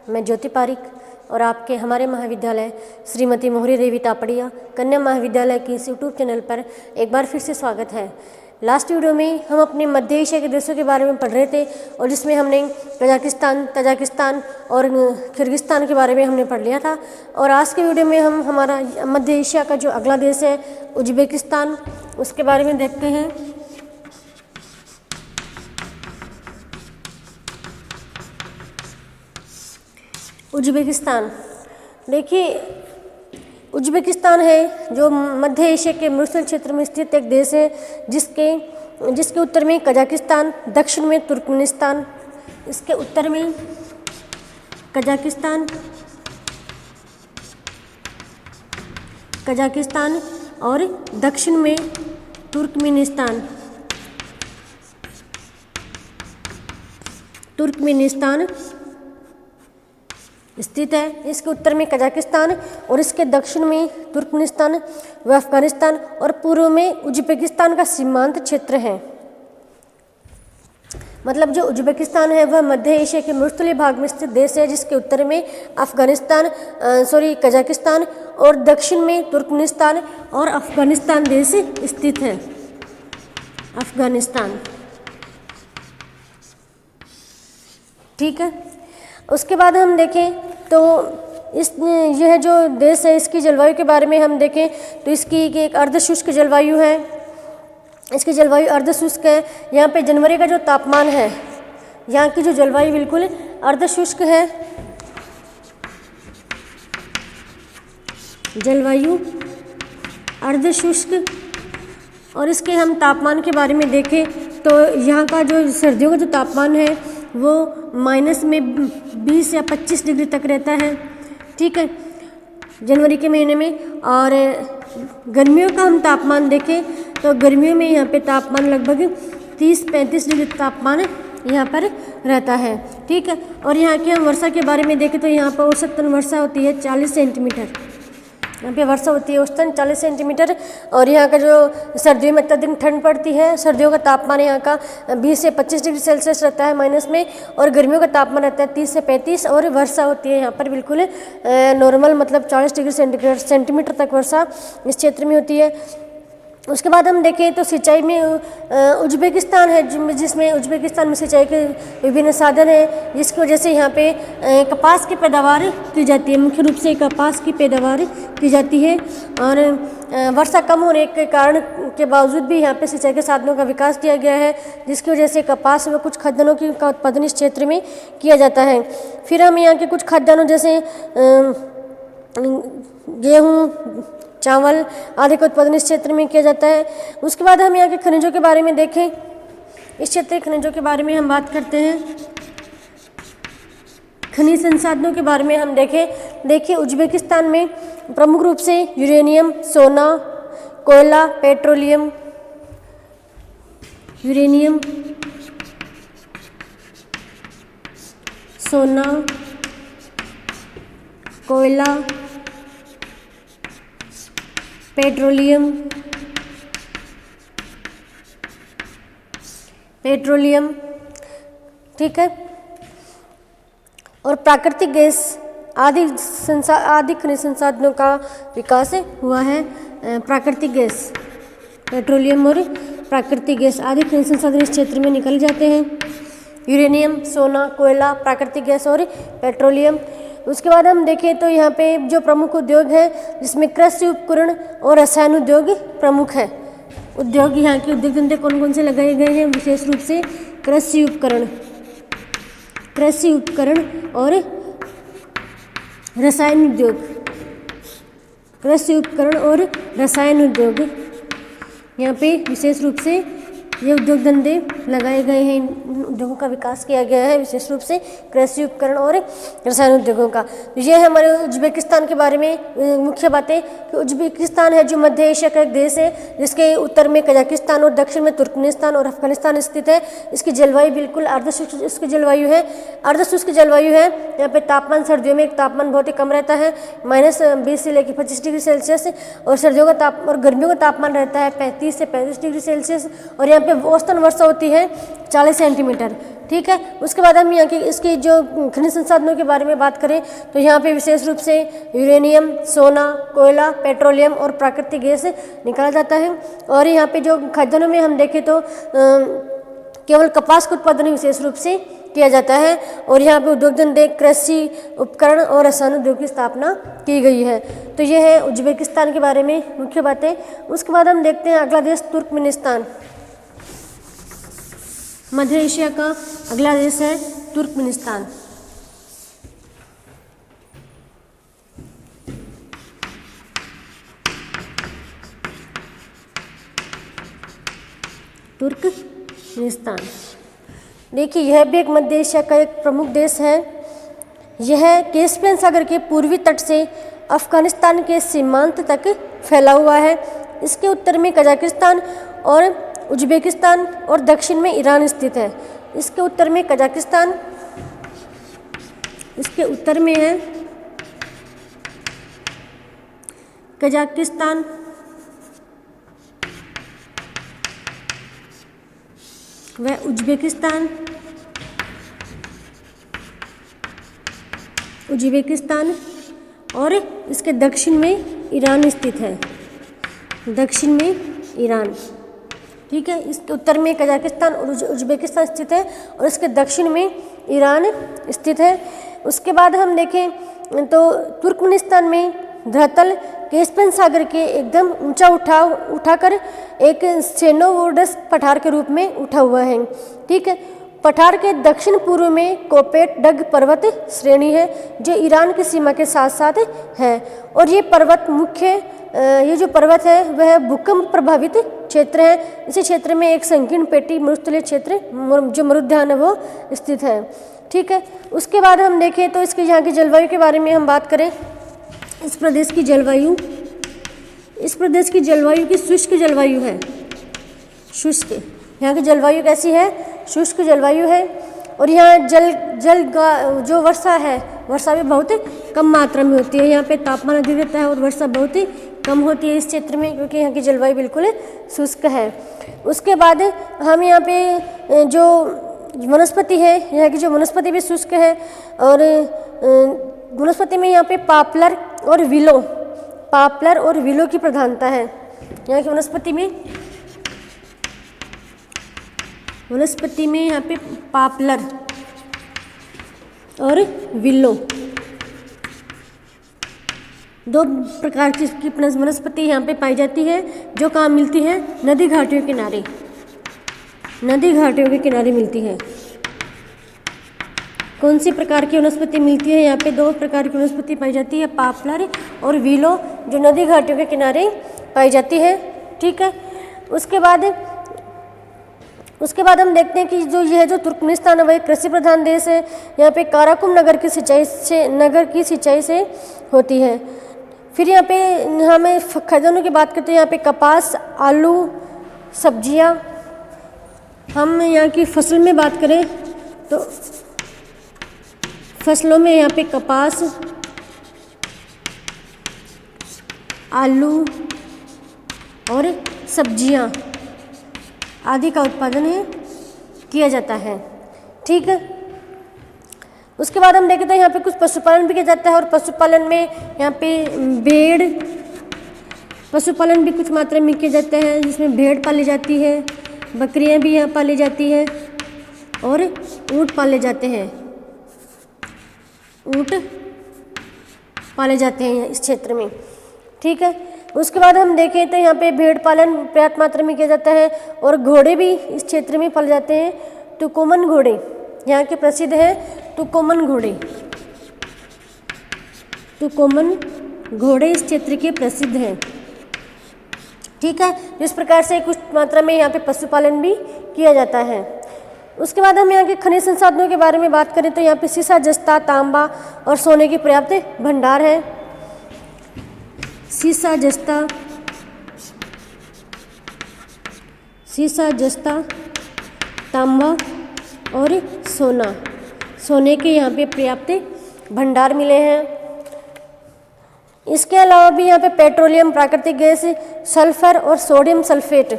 मैं ज्योति पारिक और आपके हमारे महाविद्यालय श्रीमती मोहरी देवी तापड़िया कन्या महाविद्यालय की इस यूट्यूब चैनल पर एक बार फिर से स्वागत है। लास्ट वीडियो में हम अपने मध्य एशिया के देशों के बारे में पढ़ रहे थे और जिसमें हमने कजाकिस्तान, तजाकिस्तान और किर्गिस्तान के बारे में हमने पढ़ लिया था। और आज के वीडियो में हम हमारा मध्य एशिया का जो अगला देश है उज्बेकिस्तान, उसके बारे में देखते हैं। उज्बेकिस्तान, देखिए उज्बेकिस्तान है जो मध्य एशिया के मरुस्थल क्षेत्र में स्थित एक देश है जिसके उत्तर में कजाकिस्तान, दक्षिण में तुर्कमेनिस्तान, इसके उत्तर में कजाकिस्तान और दक्षिण में तुर्कमेनिस्तान स्थित है। इसके उत्तर में कजाकिस्तान और इसके दक्षिण में तुर्कमेनिस्तान व अफगानिस्तान और पूर्व में उज्बेकिस्तान का सीमांत क्षेत्र है। मतलब जो उज्बेकिस्तान है वह मध्य एशिया के मरुस्थलीय भाग में स्थित देश है जिसके उत्तर में कजाकिस्तान और दक्षिण में तुर्कमेनिस्तान और अफगानिस्तान देश स्थित है। अफगानिस्तान, ठीक है। उसके बाद हम देखें तो यह जो देश है इसकी जलवायु के बारे में हम देखें तो इसकी एक अर्धशुष्क जलवायु है। इसकी जलवायु अर्धशुष्क है। यहाँ पे जनवरी का जो तापमान है, यहाँ की जो जलवायु बिल्कुल अर्धशुष्क है। जलवायु अर्धशुष्क। और इसके हम तापमान के बारे में देखें तो यहाँ का जो सर्दियों का जो तापमान है वो माइनस में 20 या 25 डिग्री तक रहता है, ठीक है, जनवरी के महीने में। और गर्मियों का हम तापमान देखें तो गर्मियों में यहाँ पे तापमान लगभग 30-35 डिग्री तापमान यहाँ पर रहता है, ठीक है। और यहाँ की हम वर्षा के बारे में देखें तो यहाँ पर औसतन वर्षा होती है 40 सेंटीमीटर। यहाँ पे वर्षा होती है औसतन 40 सेंटीमीटर। और यहाँ का जो सर्दियों में अत्यधिक ठंड पड़ती है, सर्दियों का तापमान यहाँ का 20 से 25 डिग्री सेल्सियस रहता है माइनस में, और गर्मियों का तापमान रहता है 30 से 35। और वर्षा होती है यहाँ पर बिल्कुल नॉर्मल, मतलब 40 डिग्री सेंटीमीटर तक वर्षा इस क्षेत्र में होती है। उसके बाद हम देखें तो सिंचाई में उज्बेकिस्तान है जिसमें उज्बेकिस्तान में सिंचाई के विभिन्न साधन हैं, जिसकी वजह से यहाँ पे कपास की पैदावार की जाती है। मुख्य रूप से कपास की पैदावार की जाती है। और वर्षा कम होने के कारण के बावजूद भी यहाँ पे सिंचाई के साधनों का विकास किया गया है, जिसकी वजह से कपास व कुछ खाद्यान्नों का उत्पादन इस क्षेत्र में किया जाता है। फिर हम यहाँ के कुछ खाद्यान्नों जैसे गेहूँ, चावल आदि का उत्पादन इस क्षेत्र में किया जाता है। उसके बाद हम यहाँ के खनिजों के बारे में देखें। इस क्षेत्र के खनिजों के बारे में हम बात करते हैं। खनिज संसाधनों के बारे में हम देखें। देखिए उज्बेकिस्तान में प्रमुख रूप से यूरेनियम, सोना, कोयला, पेट्रोलियम, यूरेनियम, सोना, कोयला, पेट्रोलियम, ठीक है, और प्राकृतिक गैस आदि खनिज संसाधनों का विकास हुआ है। प्राकृतिक गैस, पेट्रोलियम और प्राकृतिक गैस आदि खनिज संसाधन इस क्षेत्र में निकल जाते हैं। यूरेनियम, सोना, कोयला, प्राकृतिक गैस और पेट्रोलियम। उसके बाद हम देखें तो यहाँ पे जो प्रमुख उद्योग है जिसमें कृषि उपकरण और रसायन उद्योग प्रमुख है। उद्योग, यहाँ के उद्योग धंधे कौन कौन से लगाए गए हैं? विशेष रूप से कृषि उपकरण और रसायन उद्योग। कृषि उपकरण और रसायन उद्योग, यहाँ पे विशेष रूप से ये उद्योग धंधे लगाए गए हैं। इन उद्योगों का विकास किया गया है, विशेष रूप से कृषि उपकरण और रसायन उद्योगों का। ये है हमारे उज्बेकिस्तान के बारे में मुख्य बातें कि उज्बेकिस्तान है जो मध्य एशिया का एक देश है जिसके उत्तर में कजाकिस्तान और दक्षिण में तुर्कमेनिस्तान और अफगानिस्तान स्थित है। इसकी जलवायु बिल्कुल अर्धशुष्क जलवायु है। यहाँ पे तापमान सर्दियों में तापमान बहुत ही कम रहता है, -20 से लेकर 25 डिग्री सेल्सियस, और गर्मियों का तापमान रहता है 35 से 35 डिग्री सेल्सियस। और यहाँ पे औसतन वर्षा होती है 40 सेंटीमीटर। ठीक है, उसके बाद हम यहाँ की इसकी जो खनिज संसाधनों के बारे में बात करें तो यहाँ पे विशेष रूप से यूरेनियम, सोना, कोयला, पेट्रोलियम और प्राकृतिक गैस निकाला जाता है। और यहाँ पे जो खदानों में हम देखें तो केवल कपास का उत्पादन विशेष रूप से किया जाता है। और यहाँ पे उद्योग धंधे, कृषि उपकरण और रसायन उद्योग की स्थापना की गई है। तो ये है उज्बेकिस्तान के बारे में मुख्य बातें। उसके बाद हम देखते हैं अगला देश तुर्कमेनिस्तान। मध्य एशिया का अगला देश है तुर्कमेनिस्तान। तुर्कमेनिस्तान देखिए, यह भी एक मध्य एशिया का एक प्रमुख देश है। यह कैस्पियन सागर के पूर्वी तट से अफगानिस्तान के सीमांत तक फैला हुआ है। इसके उत्तर में कजाकिस्तान और उज्बेकिस्तान और दक्षिण में ईरान स्थित है। इसके उत्तर में कजाकिस्तान, इसके उत्तर में है कजाकिस्तान, वह उज्बेकिस्तान और इसके दक्षिण में ईरान स्थित है। दक्षिण में ईरान, ठीक है। इसके उत्तर में कजाकिस्तान और उज्बेकिस्तान स्थित है और इसके दक्षिण में ईरान स्थित है। उसके बाद हम देखें तो तुर्कमेनिस्तान में धरातल कैस्पियन सागर के एकदम ऊंचा उठाकर एक सेनोवोडस पठार के रूप में उठा हुआ है। ठीक है, पठार के दक्षिण पूर्व में कोपेट डग पर्वत श्रेणी है जो ईरान की सीमा के साथ साथ है। और ये जो पर्वत है वह भूकंप प्रभावित क्षेत्र है। इसी क्षेत्र में एक संकीर्ण पेटी मरुस्थलीय क्षेत्र जो मरुद्यान है वो स्थित है। ठीक है, उसके बाद हम देखें तो इसके यहाँ की जलवायु के बारे में हम बात करें। इस प्रदेश की जलवायु की शुष्क जलवायु है। शुष्क, यहाँ की जलवायु कैसी है? शुष्क जलवायु है। और यहाँ जो वर्षा है, वर्षा भी बहुत कम मात्रा में होती है। यहाँ पे तापमान अधिक रहता है और वर्षा बहुत ही कम होती है इस क्षेत्र में, क्योंकि यहाँ की जलवायु बिल्कुल शुष्क है। उसके बाद हम यहाँ पे जो वनस्पति है, यहाँ की जो वनस्पति भी शुष्क है। और वनस्पति में यहाँ पे पॉपुलर और विलो की प्रधानता है। यहाँ की वनस्पति में यहाँ पे पॉपुलर और विलो दो प्रकार की वनस्पति यहाँ पे पाई जाती है, जो कहाँ मिलती है? नदी घाटियों के किनारे मिलती है। कौन सी प्रकार की वनस्पति मिलती है? यहाँ पे दो प्रकार की वनस्पति पाई जाती है, पॉपुलर और विलो, जो नदी घाटियों के किनारे पाई जाती है। ठीक है, उसके बाद हम देखते हैं कि जो तुर्कमेनिस्तान है वह एक कृषि प्रधान देश है। यहाँ पे काराकुम नगर की सिंचाई से होती है। फिर यहाँ पे हमें खजानों की बात करते हैं। यहाँ पे कपास, आलू, सब्जियाँ। हम यहाँ की फसल में बात करें तो फसलों में यहाँ पे कपास, आलू और सब्जियाँ आदि का उत्पादन किया जाता है। ठीक है, उसके बाद हम देखें तो यहाँ पे कुछ पशुपालन भी किया जाता है। और पशुपालन में यहाँ पे भेड़ पशुपालन भी कुछ मात्रा में किया जाता है, जिसमें भेड़ पाली जाती है, बकरियाँ भी यहाँ पाली जाती है और ऊँट पाले जाते हैं इस क्षेत्र में। ठीक है, उसके बाद हम देखें तो यहाँ पे भेड़ पालन पर्याप्त मात्रा में किया जाता है और घोड़े भी इस क्षेत्र में पाले जाते हैं। तुकोमन घोड़े यहाँ के प्रसिद्ध है। तुकोमन घोड़े इस क्षेत्र के प्रसिद्ध हैं। ठीक है, इस प्रकार से कुछ मात्रा में यहाँ पे पशुपालन भी किया जाता है। उसके बाद हम यहाँ के खनिज संसाधनों के बारे में बात करें तो यहाँ पे सीसा, जस्ता, तांबा और सोने की पर्याप्त भंडार है। सीसा, जस्ता, तांबा और सोने के यहाँ पे पर्याप्त भंडार मिले हैं। इसके अलावा भी यहाँ पे पेट्रोलियम, प्राकृतिक गैस, सल्फर और सोडियम सल्फेट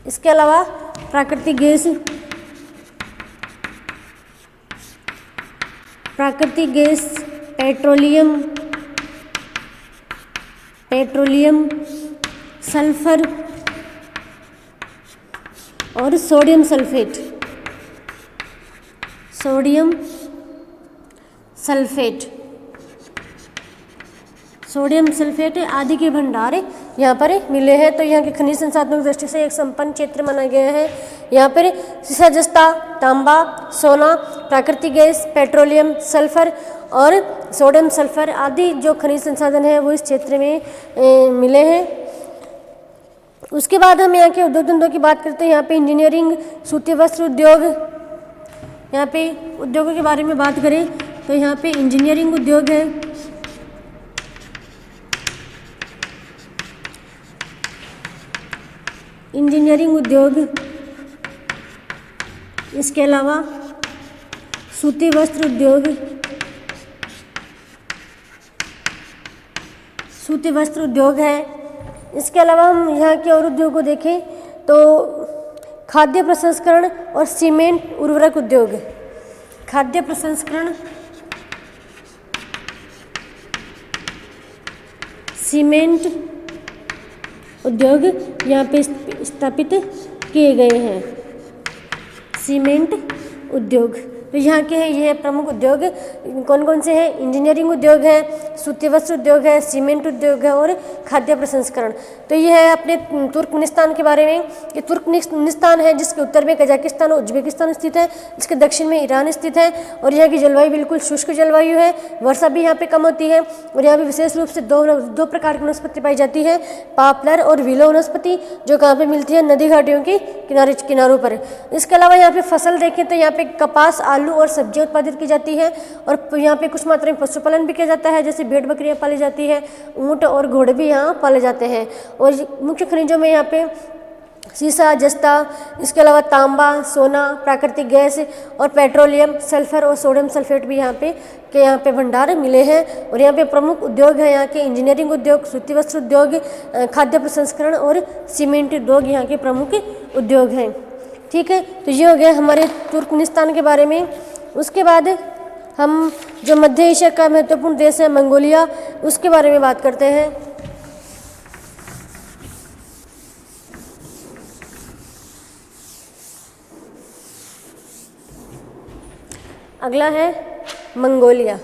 इसके अलावा प्राकृतिक गैस, पेट्रोलियम, सल्फर और सोडियम सल्फेट आदि के भंडार यहाँ पर मिले हैं। तो यहाँ के खनिज संसाधनों की दृष्टि से एक संपन्न क्षेत्र माना गया है। यहाँ पर सीसा, जस्ता, तांबा, सोना, प्राकृतिक गैस, पेट्रोलियम, सल्फर और सोडियम सल्फर आदि जो खनिज संसाधन है वो इस क्षेत्र में मिले हैं। उसके बाद हम यहाँ के उद्योग धंधों की बात करते हैं। यहाँ पे इंजीनियरिंग, सूती वस्त्र उद्योग, यहाँ पे उद्योगों के बारे में बात करें तो यहाँ पे इंजीनियरिंग उद्योग है, इसके अलावा सूती वस्त्र उद्योग है। इसके अलावा हम यहाँ के और उद्योग को देखें तो खाद्य प्रसंस्करण और सीमेंट उर्वरक उद्योग, खाद्य प्रसंस्करण, सीमेंट उद्योग यहाँ पे स्थापित किए गए हैं। सीमेंट उद्योग तो यहाँ के हैं, ये है प्रमुख उद्योग। कौन कौन से हैं? इंजीनियरिंग उद्योग है, सूती वस्त्र उद्योग है, सीमेंट उद्योग है और खाद्य प्रसंस्करण। तो ये है अपने तुर्कमेनिस्तान के बारे में। ये तुर्कमेनिस्तान है जिसके उत्तर में कजाकिस्तान और उज्बेकिस्तान स्थित है, जिसके दक्षिण में ईरान स्थित है और यहाँ की जलवायु बिल्कुल शुष्क जलवायु है। वर्षा भी यहाँ पे कम होती है और यहाँ पे विशेष रूप से दो प्रकार की वनस्पति पाई जाती है, पॉपुलर और विलो वनस्पति, जो कहाँ पे मिलती है? नदी घाटियों की किनारों पर। इसके अलावा यहाँ पे फसल देखें तो यहाँ पे कपास, आलू और सब्जियां उत्पादित की जाती है और यहाँ पे कुछ मात्रा में पशुपालन भी किया जाता है, जैसे भेड़ बकरियां पाली जाती है, ऊंट और घोड़े भी यहाँ पाले जाते हैं। और मुख्य खनिजों में यहाँ पे सीसा, जस्ता, इसके अलावा तांबा, सोना, प्राकृतिक गैस और पेट्रोलियम, सल्फर और सोडियम सल्फेट भी यहाँ पे भंडार मिले हैं। और यहाँ पे प्रमुख उद्योग है यहाँ के इंजीनियरिंग उद्योग, सूती वस्त्र उद्योग, खाद्य प्रसंस्करण और सीमेंट उद्योग यहाँ के प्रमुख उद्योग हैं। ठीक है, तो ये हो गया हमारे तुर्कमेनिस्तान के बारे में। उसके बाद हम जो मध्य एशिया का महत्वपूर्ण देश है मंगोलिया, उसके बारे में बात करते हैं। अगला है मंगोलिया।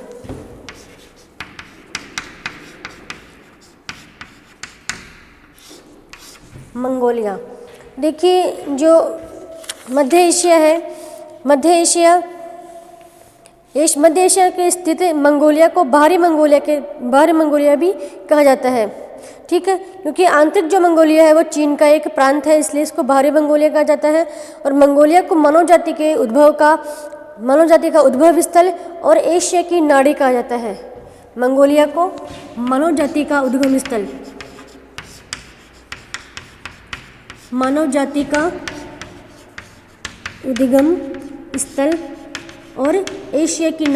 देखिए, जो मध्य एशिया है, मध्य एशिया के स्थित मंगोलिया को बाहरी मंगोलिया भी कहा जाता है। ठीक है, क्योंकि आंतरिक जो मंगोलिया है वो चीन का एक प्रांत है, इसलिए इसको बाहरी मंगोलिया कहा जाता है। और मंगोलिया को मानव जाति का उद्भव स्थल और एशिया की नाड़ी कहा जाता है। मंगोलिया को मानव जाति का उद्गम स्थल, मानव जाति का उद्गम स्थल और एशिया की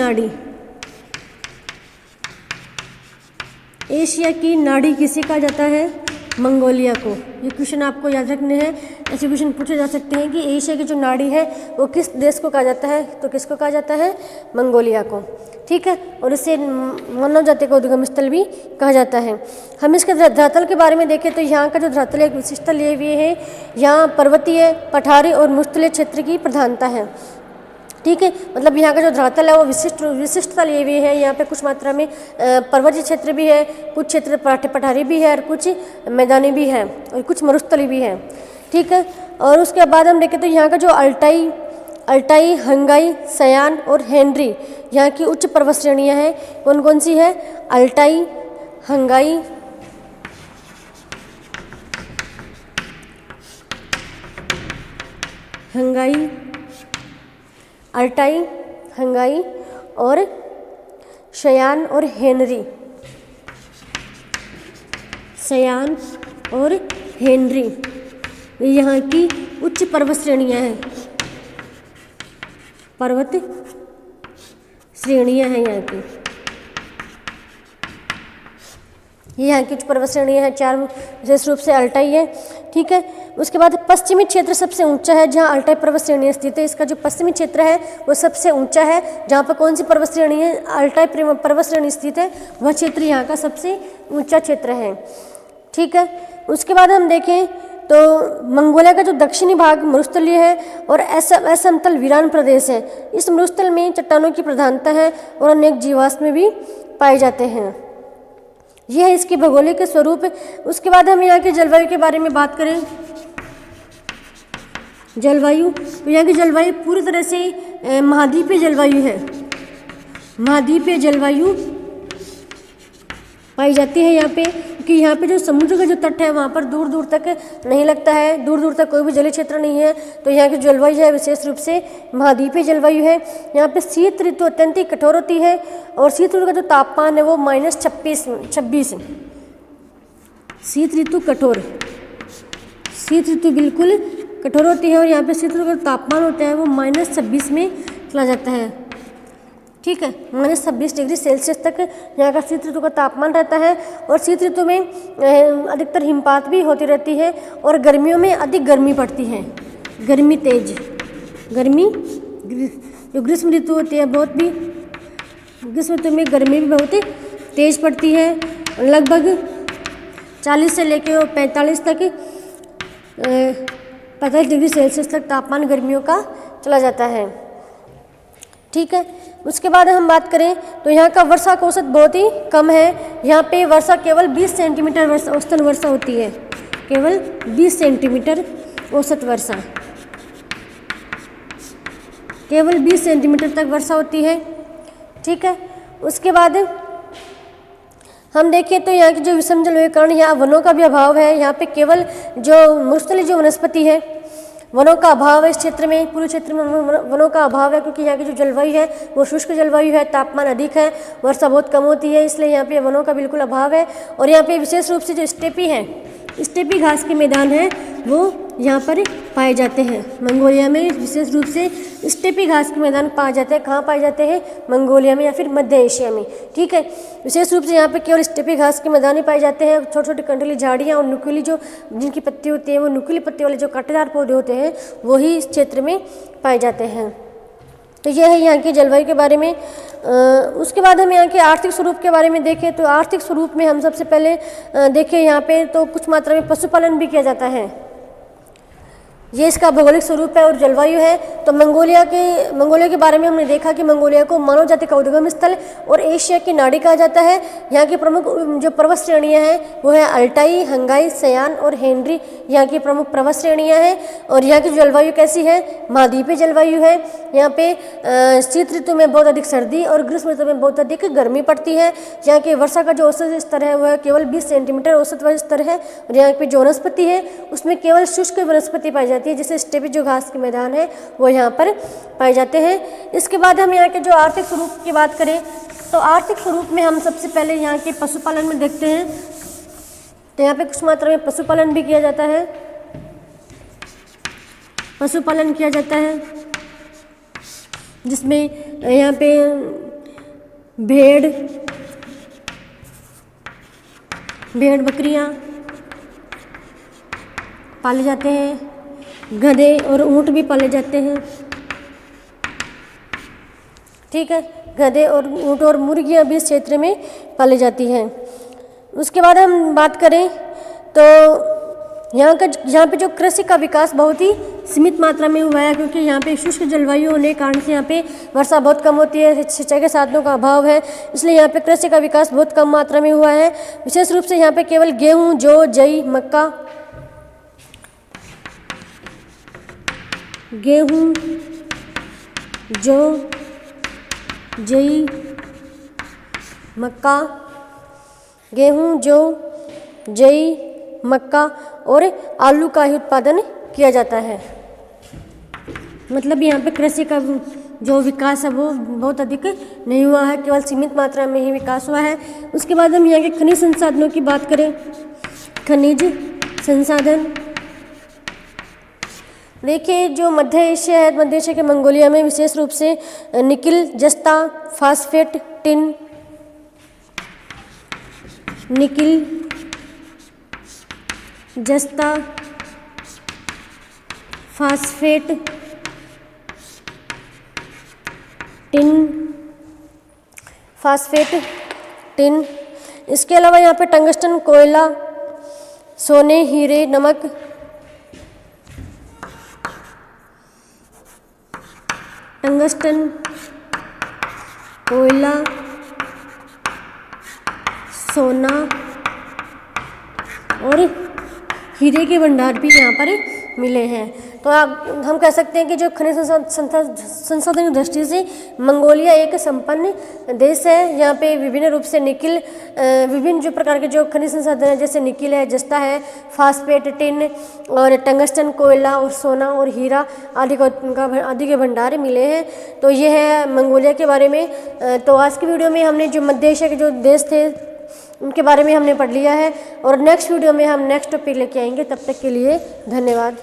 नाड़ी किसे कहा जाता है? मंगोलिया को। ये क्वेश्चन आपको याद रखने हैं, ऐसे क्वेश्चन पूछे जा सकते हैं कि एशिया की जो नाड़ी है वो किस देश को कहा जाता है? तो किसको कहा जाता है? मंगोलिया को। ठीक है, और इसे मानव जाति का उद्गम स्थल भी कहा जाता है। हम इसके धरातल के बारे में देखें तो यहाँ का जो धरातल है, विशिष्टता लिए हुए है, यहाँ पर्वतीय, पठारी और मुश्तलिल क्षेत्र की प्रधानता है। ठीक है, मतलब यहाँ का जो धरातल है वो विशिष्टता लिए हुए है। यहाँ पे कुछ मात्रा में पर्वतीय क्षेत्र भी है, कुछ क्षेत्र पठारी भी है और कुछ मैदानी भी है और कुछ मरुस्थली भी है। ठीक है, और उसके बाद हम देखें तो यहाँ का जो अल्टाई, हंगाई, सयान और हेनरी यहाँ की उच्च पर्वत श्रेणियाँ हैं। कौन कौन सी है? अल्टाई, हंगाई, अल्टाई, हंगाई और सयान और हेनरी। ये यहाँ की उच्च पर्वत श्रेणियाँ हैं, यहाँ की। ये यहाँ की उच्च पर्वत श्रेणियाँ हैं। चार विशेष रूप से अल्टाई है, ठीक है। उसके बाद पश्चिमी क्षेत्र सबसे ऊंचा है जहाँ अल्टाई पर्वत श्रेणी स्थित है। इसका जो पश्चिमी क्षेत्र है वो सबसे ऊंचा है, जहाँ पर कौन सी पर्वत श्रेणी है, अल्टाई पर्वत श्रेणी स्थित है, वह क्षेत्र यहाँ का सबसे ऊंचा क्षेत्र है, ठीक है। उसके बाद हम देखें तो मंगोलिया का जो दक्षिणी भाग मरुस्थलीय है और असमतल वीरान प्रदेश है। इस मरुस्थल में चट्टानों की प्रधानता है और अनेक जीवाश्म भी पाए जाते हैं। यह है इसकी भौगोलिक स्वरूप। उसके बाद हम यहाँ की जलवायु के बारे में बात करें, जलवायु, तो यहाँ की जलवायु पूरी तरह से महाद्वीपीय जलवायु है। महाद्वीपीय जलवायु पाई जाती है यहाँ पे, क्योंकि यहाँ पे जो समुद्र का जो तट है वहाँ पर दूर दूर तक नहीं लगता है, दूर दूर तक कोई भी जलीय क्षेत्र नहीं है। तो यहाँ की जलवायु है विशेष रूप से महाद्वीपीय जलवायु है। यहाँ पे शीत ऋतु अत्यंत ही कठोर होती है और शीत ऋतु का जो तापमान है वो -26। शीत ऋतु कठोर, शीत ऋतु बिल्कुल कठोर होती है और यहाँ पे शीत ऋतु का तापमान होता है वो -26 में चला जाता है, ठीक है। -26 डिग्री सेल्सियस तक यहाँ का शीत ऋतु का तापमान रहता है और शीत ऋतु में अधिकतर हिमपात भी होती रहती है और गर्मियों में अधिक गर्मी पड़ती है, गर्मी तेज, गर्मी जो ग्रीष्म ऋतु होती है बहुत भी, ग्रीष्म ऋतु में गर्मी भी बहुत तेज पड़ती है। लगभग 40 से लेकर 45 तक 45 डिग्री सेल्सियस तक तापमान गर्मियों का चला जाता है, ठीक है। उसके बाद हम बात करें तो यहाँ का वर्षा का औसत बहुत ही कम है। यहाँ पे वर्षा केवल 20 सेंटीमीटर औसतन वर्षा होती है, केवल 20 सेंटीमीटर औसत वर्षा, केवल 20 सेंटीमीटर तक वर्षा होती है, ठीक है। उसके बाद हम देखें तो यहाँ की जो विषम जलवायु के कारण यहाँ वनों का भी अभाव है। यहाँ पे केवल जो मरुस्थलीय जो वनस्पति है वनों का अभाव है। इस क्षेत्र में, पूरे क्षेत्र में वनों का अभाव है, क्योंकि यहाँ की जो जलवायु है वो शुष्क जलवायु है, तापमान अधिक है, वर्षा बहुत कम होती है, इसलिए यहाँ पे वनों का बिल्कुल अभाव है। और यहाँ पे विशेष रूप से जो स्टेपी है, स्टेपी घास के मैदान है वो यहाँ पर पाए जाते हैं। मंगोलिया में विशेष रूप से स्टेपी घास के मैदान पाए जाते हैं। कहाँ पाए जाते हैं? मंगोलिया में या फिर मध्य एशिया में, ठीक है। विशेष रूप से यहाँ पे केवल स्टेपी घास के मैदान ही पाए जाते हैं। छोटी छोटी कंटीली झाड़ियाँ और नुकीली जो जिनकी पत्ती होती है वो नुकीली पत्ती वाले जो कांटेदार पौधे होते हैं वही इस क्षेत्र में पाए जाते हैं। तो यह है यहाँ की जलवायु के बारे में। उसके बाद हम यहाँ के आर्थिक स्वरूप के बारे में देखें तो आर्थिक स्वरूप में हम सबसे पहले देखें यहाँ पे तो कुछ मात्रा में पशुपालन भी किया जाता है। ये इसका भौगोलिक स्वरूप है और जलवायु है। तो मंगोलिया के बारे में हमने देखा कि मंगोलिया को मानव जाति का उद्गम स्थल और एशिया की नाड़ी कहा जाता है। यहाँ की प्रमुख जो पर्वत श्रेणियाँ हैं वो है अल्टाई, हंगाई, सयान और हेनरी, यहाँ की प्रमुख पर्वत श्रेणियाँ हैं। और यहाँ की जलवायु कैसी है? महाद्वीपीय जलवायु है। यहाँ पे शीत ऋतु में बहुत अधिक सर्दी और ग्रीष्म ऋतु में बहुत अधिक गर्मी पड़ती है। यहाँ की वर्षा का जो औसत स्तर है वह केवल 20 सेंटीमीटर औसत स्तर है। और यहाँ पे जो वनस्पति है उसमें केवल शुष्क वनस्पति पाई जाती है, जैसे स्टेपी जो घास के मैदान है वो यहाँ पर पाए जाते हैं। इसके बाद हम यहाँ के जो आर्थिक स्वरूप की बात करें तो आर्थिक स्वरूप में हम सबसे पहले यहाँ के पशुपालन में देखते हैं। तो यहाँ पे कुछ मात्रा में पशुपालन भी किया जाता है, पशुपालन किया जाता है जिसमें यहाँ पे भेड़ बकरियाँ पाले जाते हैं, गधे और ऊँट भी पाले जाते हैं, ठीक है। गधे और ऊँट और मुर्गियाँ भी इस क्षेत्र में पाली जाती हैं। उसके बाद हम बात करें तो यहाँ पे जो कृषि का विकास बहुत ही सीमित मात्रा में हुआ है, क्योंकि यहाँ पे शुष्क जलवायु होने के कारण से यहाँ पे वर्षा बहुत कम होती है, सिंचाई के साधनों का अभाव है, इसलिए यहाँ पे कृषि का विकास बहुत कम मात्रा में हुआ है। विशेष रूप से यहाँ पे केवल गेहूँ, जौ, जई, मक्का और आलू का ही उत्पादन किया जाता है। मतलब यहाँ पे कृषि का जो विकास है वो बहुत अधिक नहीं हुआ है, केवल सीमित मात्रा में ही विकास हुआ है। उसके बाद हम यहाँ के खनिज संसाधनों की बात करें। खनिज संसाधन देखिए, जो मध्य एशिया है, मध्य एशिया के मंगोलिया में विशेष रूप से निकिल, जस्ता, फास्फेट, टिन, निकिल, जस्ता, फास्फेट, टिन, फास्फेट, टिन। इसके अलावा यहाँ पे टंगस्टन, कोयला, सोने, हीरे, नमक, टंगस्टन, कोयला, सोना और हीरे के भंडार भी यहाँ पर मिले हैं। तो हम कह सकते हैं कि जो खनिज संसाधन की दृष्टि से मंगोलिया एक संपन्न देश है। यहाँ पे विभिन्न रूप से निकिल, विभिन्न जो प्रकार के जो खनिज संसाधन है, जैसे निकिल है, जस्ता है, फास्फेट, टिन और टंगस्टन, कोयला और सोना और हीरा आदि के भंडार मिले हैं। तो ये है मंगोलिया के बारे में। तो आज की वीडियो में हमने जो मध्य एशिया के जो देश थे उनके बारे में हमने पढ़ लिया है, और नेक्स्ट वीडियो में हम नेक्स्ट टॉपिक लेके आएंगे। तब तक के लिए धन्यवाद।